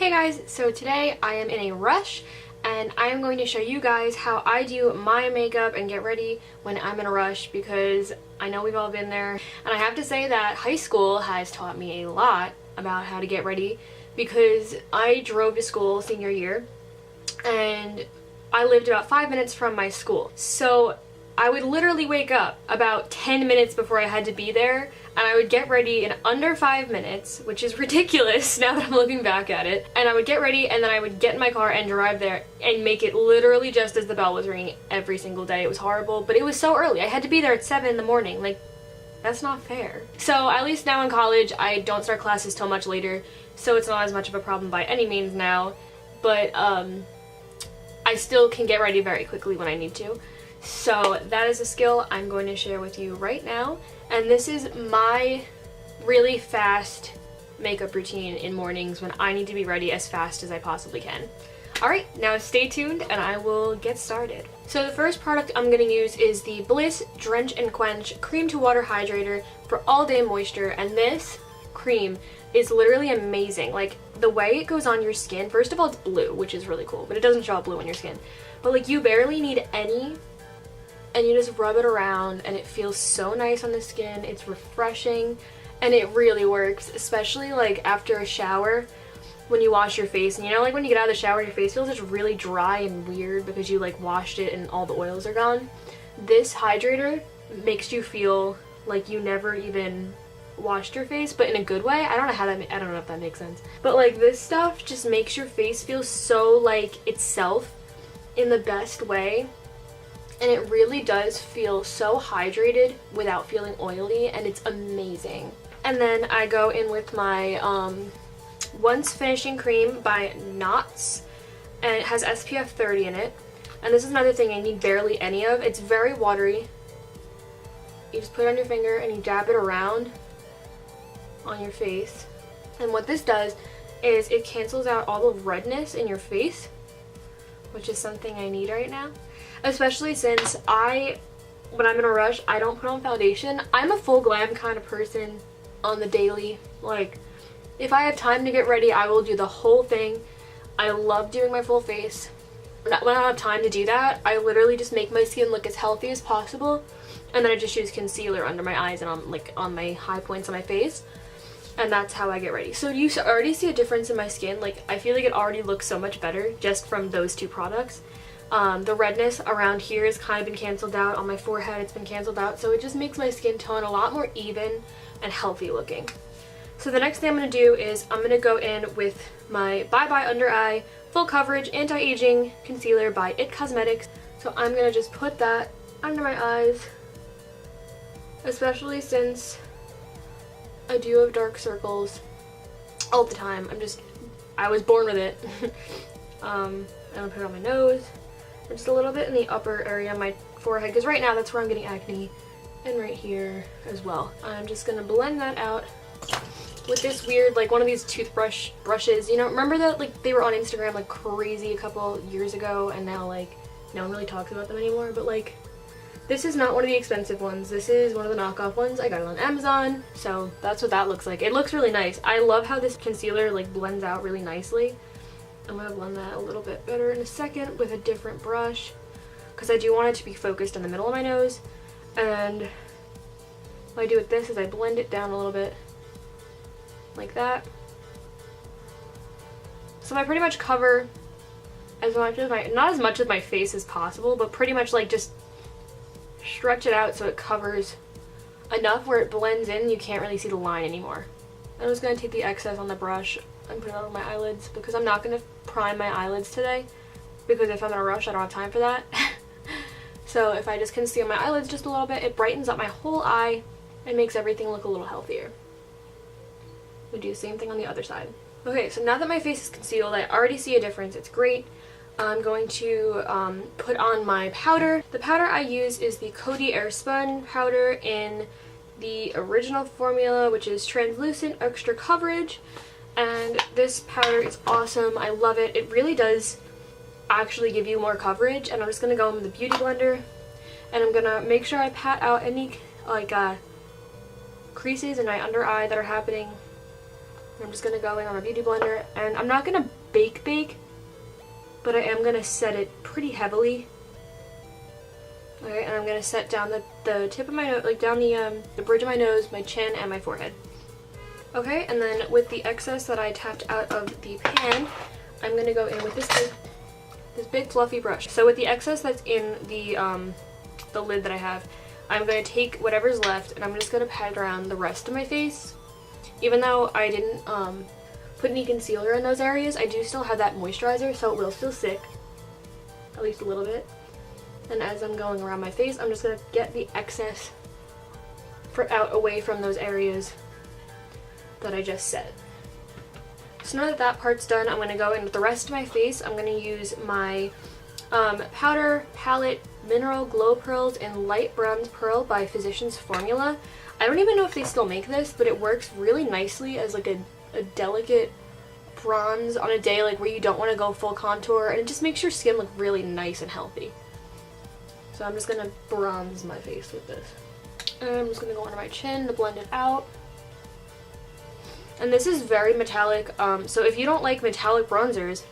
Hey guys, so today I am in a rush and I am going to show you guys how I do my makeup and get ready when I'm in a rush, because I know we've all been there, and I have to say that high school has taught me a lot about how to get ready, because I drove to school senior year and I lived about 5 minutes from my school. So I would literally wake up about 10 minutes before I had to be there, and I would get ready in under 5 minutes, which is ridiculous now that I'm looking back at it. And I would get ready and then I would get in my car and drive there and make it literally just as the bell was ringing every single day. It was horrible, but it was so early. I had to be there at 7 in the morning. Like, that's not fair. So at least now in college, I don't start classes till much later, so it's not as much of a problem by any means now, but I still can get ready very quickly when I need to. So that is a skill I'm going to share with you right now, and this is my really fast makeup routine in mornings when I need to be ready as fast as I possibly can. Alright, now stay tuned and I will get started. So the first product I'm going to use is the Bliss Drench and Quench Cream to Water Hydrator for all day moisture, and this cream is literally amazing. Like, the way it goes on your skin, first of all, it's blue, which is really cool, but it doesn't show up blue on your skin. But like, you barely need any, and you just rub it around and it feels so nice on the skin. It's refreshing and it really works, especially like after a shower when you wash your face. And you know, like when you get out of the shower, your face feels just really dry and weird because you like washed it and all the oils are gone. This hydrator makes you feel like you never even washed your face, but in a good way. I don't know if that makes sense. But like, this stuff just makes your face feel so like itself in the best way. And it really does feel so hydrated without feeling oily, and it's amazing. And then I go in with my Once Finishing Cream by Knots, and it has SPF 30 in it. And this is another thing I need barely any of. It's very watery. You just put it on your finger and you dab it around on your face. And what this does is it cancels out all the redness in your face, which is something I need right now. Especially since when I'm in a rush, I don't put on foundation. I'm a full glam kind of person on the daily. Like, if I have time to get ready, I will do the whole thing. I love doing my full face. When I don't have time to do that, I literally just make my skin look as healthy as possible, and then I just use concealer under my eyes and on my high points on my face. And that's how I get ready. So you already see a difference in my skin. Like, I feel like it already looks so much better just from those two products. The redness around here has kind of been canceled out. On my forehead, it's been canceled out. So it just makes my skin tone a lot more even and healthy looking. So the next thing I'm going to do is I'm going to go in with my Bye Bye Under Eye Full Coverage Anti-Aging Concealer by IT Cosmetics. So I'm going to just put that under my eyes, especially since I do have dark circles all the time. I was born with it. I'm going to put it on my nose, just a little bit in the upper area of my forehead, because right now that's where I'm getting acne, and right here as well. I'm just going to blend that out with this weird, like, one of these toothbrush brushes. You know, remember that, like, they were on Instagram like crazy a couple years ago, and now like no one really talks about them anymore. But like, this is not one of the expensive ones. This is one of the knockoff ones. I got it on Amazon, so that's what that looks like. It looks really nice. I love how this concealer like blends out really nicely. I'm going to blend that a little bit better in a second with a different brush, because I do want it to be focused in the middle of my nose. And what I do with this is I blend it down a little bit like that. So I pretty much cover as much of not as much of my face as possible, but pretty much like just stretch it out so it covers enough where it blends in and you can't really see the line anymore. I'm just going to take the excess on the brush and put it on my eyelids, because I'm not going to prime my eyelids today, because if I'm in a rush, I don't have time for that. So if I just conceal my eyelids just a little bit, it brightens up my whole eye and makes everything look a little healthier. We'll do the same thing on the other side. Okay, so now that my face is concealed, I already see a difference. It's great. I'm going to put on my powder. The powder I use is the Coty Airspun powder in the original formula, which is translucent extra coverage. And this powder is awesome. I love it. It really does actually give you more coverage. And I'm just going to go in with the Beauty Blender, and I'm going to make sure I pat out any like creases in my under eye that are happening I'm just going to go in on a beauty blender, and I'm not going to bake, but I am going to set it pretty heavily. Okay, and I'm going to set down the tip of my nose, like down the bridge of my nose, my chin, and my forehead. Okay, and then with the excess that I tapped out of the pan, I'm going to go in with this big fluffy brush. So with the excess that's in the lid that I have, I'm going to take whatever's left and I'm just going to pat it around the rest of my face. Even though I didn't put any concealer in those areas, I do still have that moisturizer, so it will still stick, at least a little bit. And as I'm going around my face, I'm just going to get the excess out away from those areas that I just set. So now that that part's done, I'm going to go in with the rest of my face. I'm going to use my Powder Palette Mineral Glow Pearls in Light Bronze Pearl by Physicians Formula. I don't even know if they still make this, but it works really nicely as like a delicate bronze on a day like where you don't want to go full contour, and it just makes your skin look really nice and healthy. So I'm just going to bronze my face with this. And I'm just going to go under my chin to blend it out. And this is very metallic, so if you don't like metallic bronzers,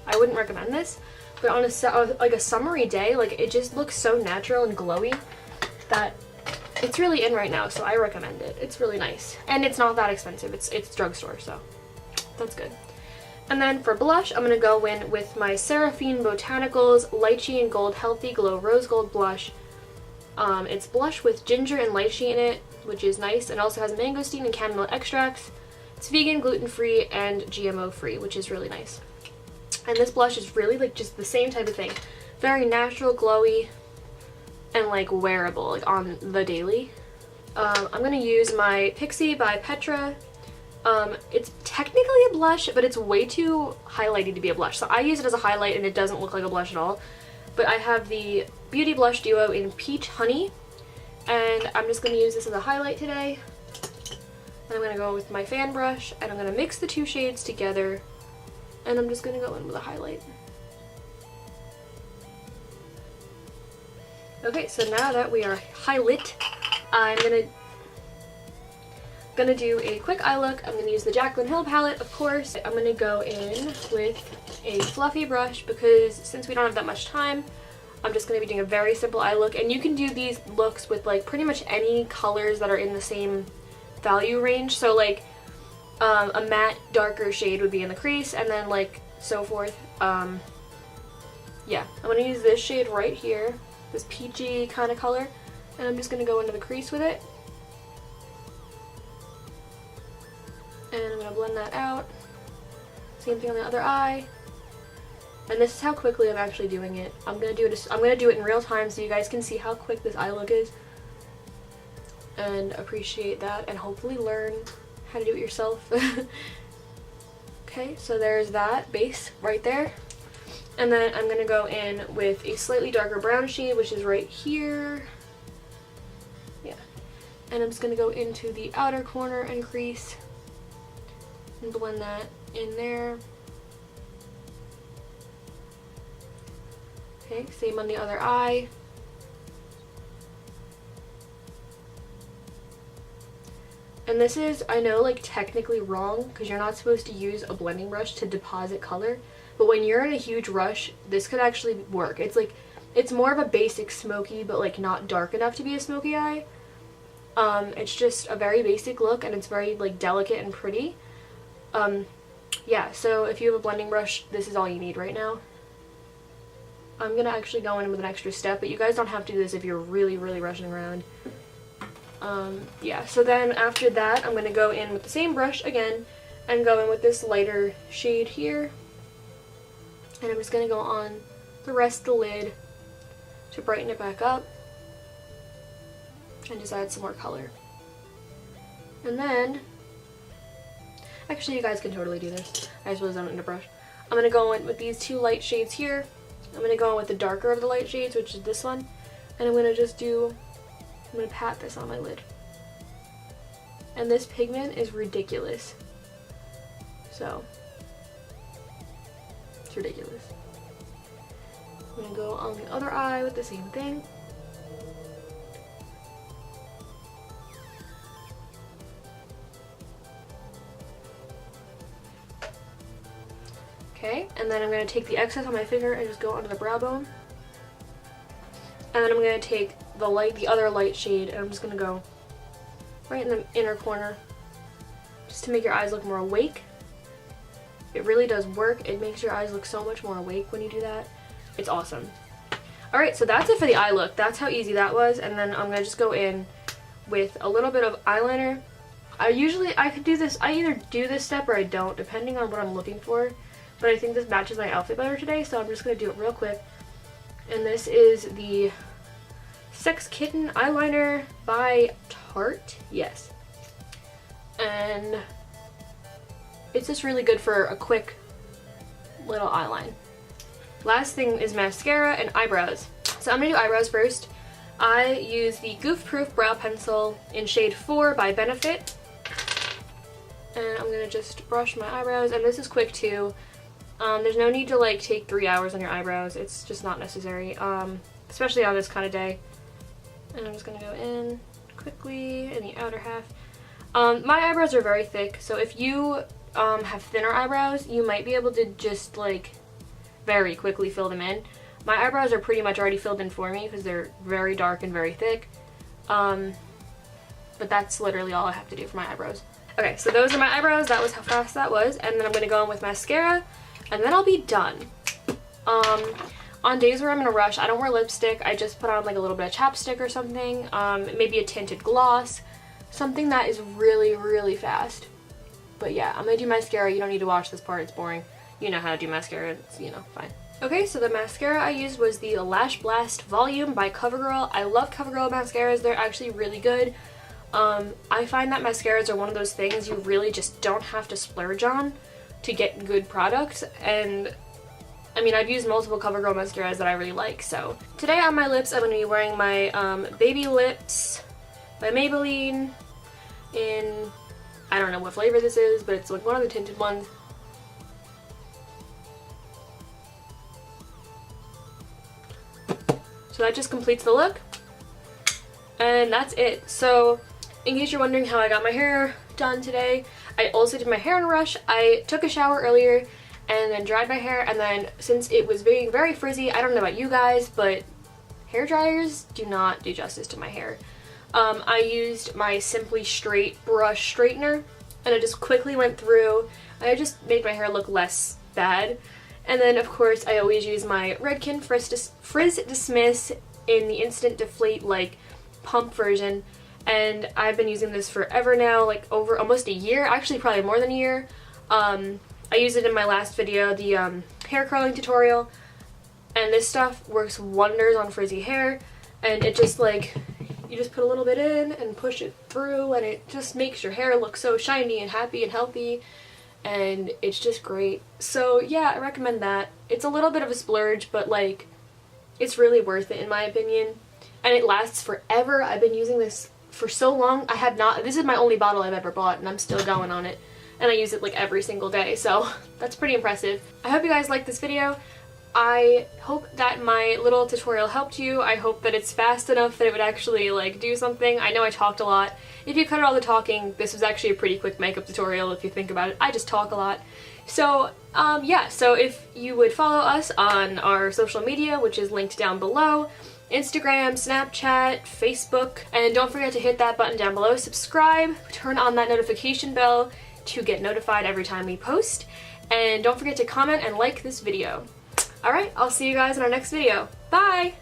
I wouldn't recommend this. But on a summery day, like, it just looks so natural and glowy that it's really in right now, so I recommend it. It's really nice. And it's not that expensive. It's drugstore, so that's good. And then for blush, I'm going to go in with my Seraphine Botanicals Lychee and Gold Healthy Glow Rose Gold Blush. It's blush with ginger and lychee in it, which is nice. It also has mangosteen and chamomile extracts. It's vegan, gluten-free, and GMO-free, which is really nice. And this blush is really like just the same type of thing. Very natural, glowy, and like wearable, like on the daily. I'm going to use my Pixie by Petra. It's technically a blush, but it's way too highlighty to be a blush. So I use it as a highlight and it doesn't look like a blush at all. But I have the Beauty Blush Duo in Peach Honey, and I'm just going to use this as a highlight today. And I'm going to go with my fan brush, and I'm going to mix the two shades together, and I'm just going to go in with a highlight. Okay, so now that we are highlit, I'm gonna do a quick eye look. I'm gonna use the Jaclyn Hill palette, of course. I'm gonna go in with a fluffy brush because since we don't have that much time, I'm just gonna be doing a very simple eye look. And you can do these looks with like pretty much any colors that are in the same value range. So like a matte darker shade would be in the crease, and then like so forth. Yeah, I'm gonna use this shade right here, this peachy kind of color, and I'm just gonna go into the crease with it. And I'm going to blend that out. Same thing on the other eye. And this is how quickly I'm actually doing it. I'm going to do it in real time so you guys can see how quick this eye look is. And appreciate that and hopefully learn how to do it yourself. Okay, so there's that base right there. And then I'm going to go in with a slightly darker brown shade, which is right here. Yeah. And I'm just going to go into the outer corner and crease. And blend that in there. Okay, same on the other eye. And this is, I know, like technically wrong because you're not supposed to use a blending brush to deposit color, but when you're in a huge rush, this could actually work. It's like, it's more of a basic smoky, but like not dark enough to be a smoky eye. It's just a very basic look and it's very like delicate and pretty. Yeah, so if you have a blending brush, this is all you need right now. I'm gonna actually go in with an extra step, but you guys don't have to do this if you're really, really rushing around. Yeah, so then after that, I'm gonna go in with the same brush again, and go in with this lighter shade here. And I'm just gonna go on the rest of the lid to brighten it back up, and just add some more color. And then, actually, you guys can totally do this. I just was on a brush. I'm going to go in with these two light shades here. I'm going to go in with the darker of the light shades, which is this one. And I'm going to just I'm going to pat this on my lid. And this pigment is ridiculous. So, it's ridiculous. I'm going to go on the other eye with the same thing. Okay, and then I'm going to take the excess on my finger and just go onto the brow bone. And then I'm going to take the other light shade, and I'm just going to go right in the inner corner just to make your eyes look more awake. It really does work. It makes your eyes look so much more awake when you do that. It's awesome. Alright, so that's it for the eye look. That's how easy that was. And then I'm going to just go in with a little bit of eyeliner. I could do this, I either do this step or I don't, depending on what I'm looking for. But I think this matches my outfit better today, so I'm just going to do it real quick. And this is the Sex Kitten eyeliner by Tarte. Yes. And it's just really good for a quick little eyeline. Last thing is mascara and eyebrows. So I'm going to do eyebrows first. I use the Goof Proof Brow Pencil in shade 4 by Benefit. And I'm going to just brush my eyebrows, and this is quick too. There's no need to like take 3 hours on your eyebrows. It's just not necessary, especially on this kind of day. And I'm just going to go in quickly in the outer half. My eyebrows are very thick, so if you have thinner eyebrows, you might be able to just like very quickly fill them in. My eyebrows are pretty much already filled in for me because they're very dark and very thick. But that's literally all I have to do for my eyebrows. Okay, so those are my eyebrows. That was how fast that was. And then I'm going to go in with mascara, and then I'll be done. On days where I'm in a rush, I don't wear lipstick. I just put on like a little bit of chapstick or something. Maybe a tinted gloss. Something that is really, really fast. But yeah, I'm going to do mascara. You don't need to watch this part. It's boring. You know how to do mascara. It's, you know, fine. Okay, so the mascara I used was the Lashblast Volume by Covergirl. I love Covergirl mascaras. They're actually really good. I find that mascaras are one of those things you really just don't have to splurge on to get good products. And I mean, I've used multiple CoverGirl mascaras that I really like. So today on my lips, I'm going to be wearing my Baby Lips by Maybelline in, I don't know what flavor this is, but it's like one of the tinted ones. So that just completes the look. And that's it. So in case you're wondering how I got my hair done today, I also did my hair in a rush. I took a shower earlier and then dried my hair, and then since it was being very frizzy, I don't know about you guys, but hair dryers do not do justice to my hair. I used my Simply Straight brush straightener, and I just quickly went through, and I just made my hair look less bad. And then of course I always use my Redken Frizz Dismiss in the instant deflate like pump version, and I've been using this forever now, like over almost a year, actually probably more than a year. I used it in my last video, the hair curling tutorial, and this stuff works wonders on frizzy hair, and it just like, you just put a little bit in and push it through, and it just makes your hair look so shiny and happy and healthy, and it's just great. So yeah, I recommend that. It's a little bit of a splurge, but like, it's really worth it in my opinion, and it lasts forever. I've been using this for so long. This is my only bottle I've ever bought, and I'm still going on it. And I use it like every single day, so that's pretty impressive. I hope you guys liked this video. I hope that my little tutorial helped you. I hope that it's fast enough that it would actually like do something. I know I talked a lot. If you cut out all the talking, this was actually a pretty quick makeup tutorial if you think about it. I just talk a lot. So yeah, so if you would follow us on our social media, which is linked down below, Instagram, Snapchat, Facebook, and don't forget to hit that button down below, subscribe, turn on that notification bell to get notified every time we post, and don't forget to comment and like this video. Alright, I'll see you guys in our next video. Bye!